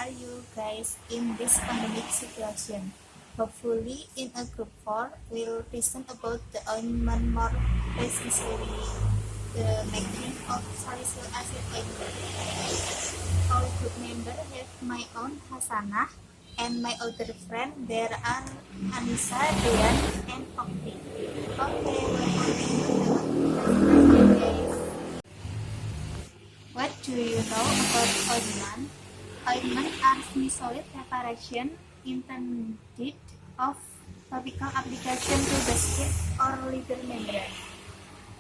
are you guys in this pandemic situation? Hopefully, in a group 4, we'll listen about the ointment more precisely, the making of salicylic acid ointment. All group members have my own Hasanah, and my other friend there are Anissa, Dian, and Okti. Okay, we'll continue the guys. What do you know about ointment? Ointment are semi-solid preparation intended of topical application to the skin or liver membrane.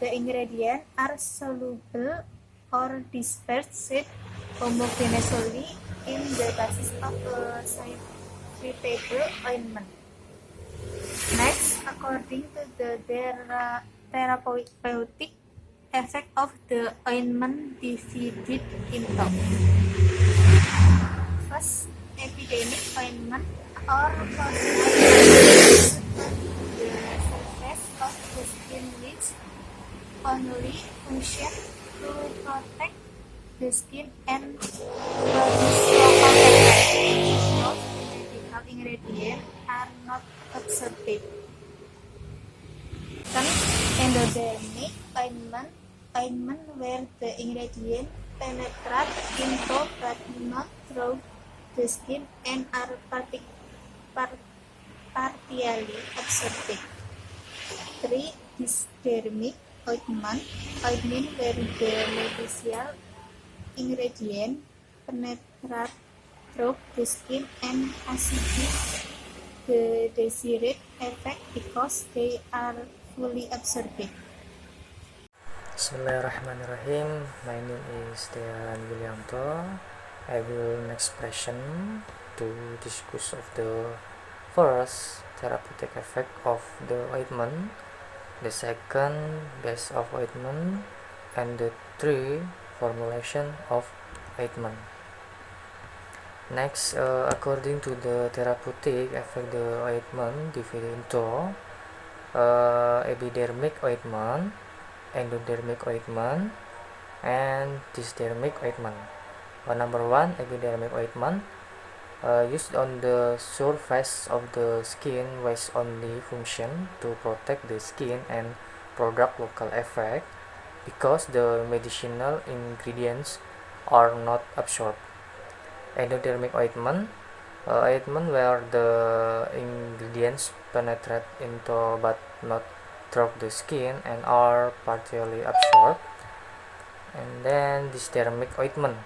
The ingredients are soluble or dispersed homogeneously in the basis of a suitable ointment. Next, according to the therapeutic effect of the ointment divided into first, epidemic ointment or cosmetic the surface of the skin which only function to protect the skin and produce local effect. Those medical ingredients are not absorbed. Second, endodermic ointment where the ingredient penetrate into but not through the skin and are partially absorbed. 3. Dysdermic ointment where the medicinal ingredient penetrate through the skin and achieve the desired effect because they are fully absorbed. Bismillahirrahmanirrahim. My name is Dean Williamto. I will next present to discuss of the first therapeutic effect of the ointment, the second base of ointment, and the three formulation of ointment. Next, according to the therapeutic effect, the ointment divided into epidermic ointment, endodermic ointment, and dysdermic ointment. Number 1, epidermic ointment used on the surface of the skin with only function to protect the skin and product local effect because the medicinal ingredients are not absorbed. Endodermic ointment where the ingredients penetrate into but not through the skin and are partially absorbed. And then dysdermic ointment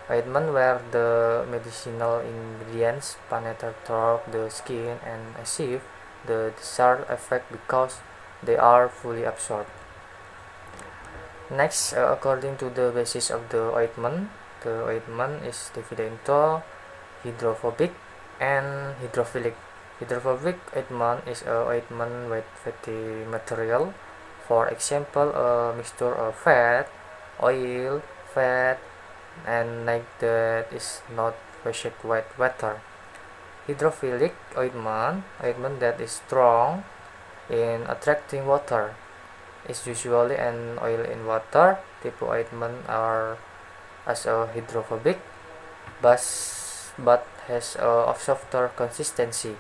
where the medicinal ingredients penetrate through the skin and achieve the desired effect because they are fully absorbed. Next, according to the basis of the ointment is divided into hydrophobic and hydrophilic. Hydrophobic ointment is a ointment with fatty material, for example a mixture of fat, oil, fat, and like that is not washed with water. Hydrophilic ointment that is strong in attracting water, is usually an oil in water type ointment are as a hydrophobic but has a softer consistency.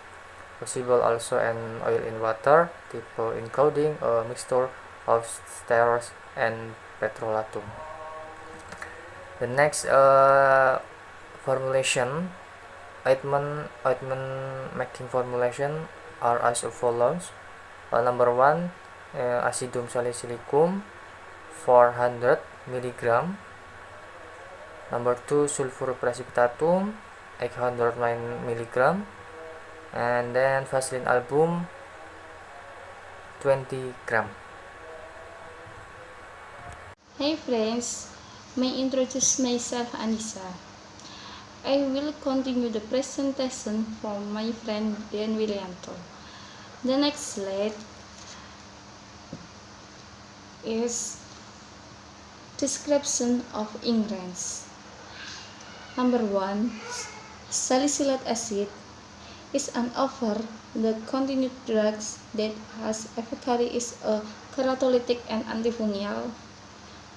Possible also an oil in water type including a mixture of steroids and petrolatum. The next formulation ointment making formulation are as follows. Number 1, acidum salicylicum 400 mg. Number 2, sulfur precipitatum 809 mg. And then Vaseline album 20 gram. Hey friends, may introduce myself Anissa. I will continue the presentation from my friend Dan Williamto. The next slide is description of ingredients. Number 1, salicylic acid is an over-the-continued drug that has effectively is a keratolytic and antifungal.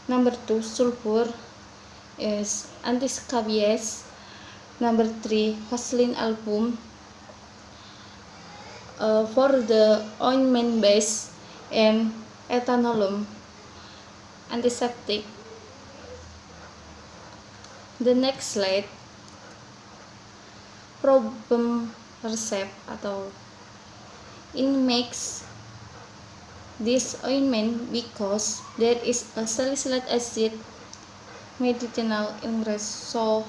Number 2, sulfur is antiscabies Number 3, Vaseline album for the ointment base and etanolone antiseptic. The next slide, problem recipe atau in makes this ointment because there is a salicylic acid medicinal ingress. So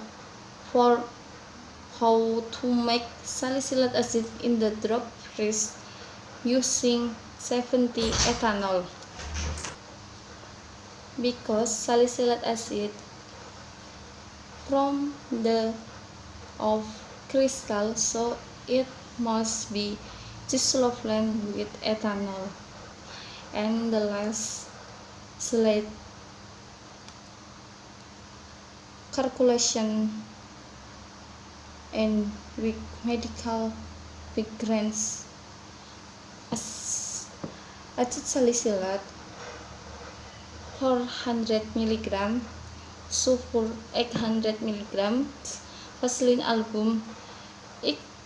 for how to make salicylic acid in the drop freeze using 70 ethanol. Because salicylic acid from the of crystal, so it must be dissolved with ethanol. And the last slide, calculation and with medical backgrounds. Acid salicylate 400 mg, sulfur 800 mg, Vaseline album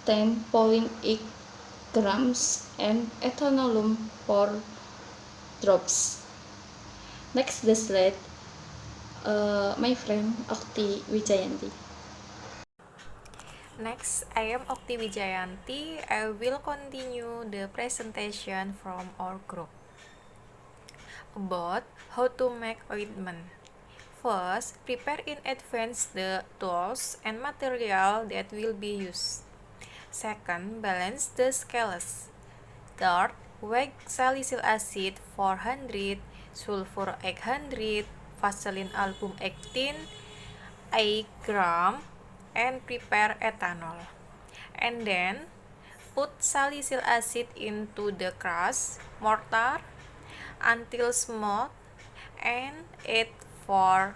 10.8 grams, and etanolone 4 drops. Next the slide, my friend Okti Wijayanti. Next, I am Okti Wijayanti. I will continue the presentation from our group about how to make ointment. First, prepare in advance the tools and material that will be used. Second, balance the scales. Third, weigh salicylic acid 400, sulfur 800, Vaseline album 18, 8 gram, and prepare ethanol. And then put salicylic acid into the crush mortar until smooth and add 4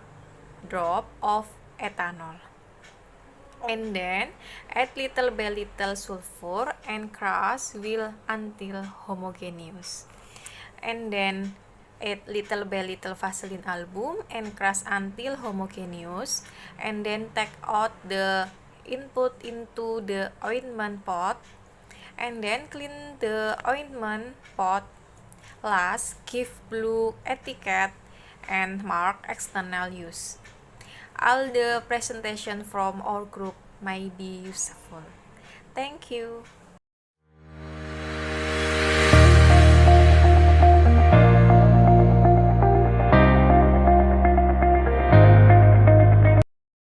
drop of ethanol. And then add little by little sulfur and crush well until homogeneous. And then add little by little Vaseline album and crush until homogeneous. And then take out the input into the ointment pot. And then clean the ointment pot. Last, give blue etiquette and mark external use. All the presentation from our group may be useful. Thank you.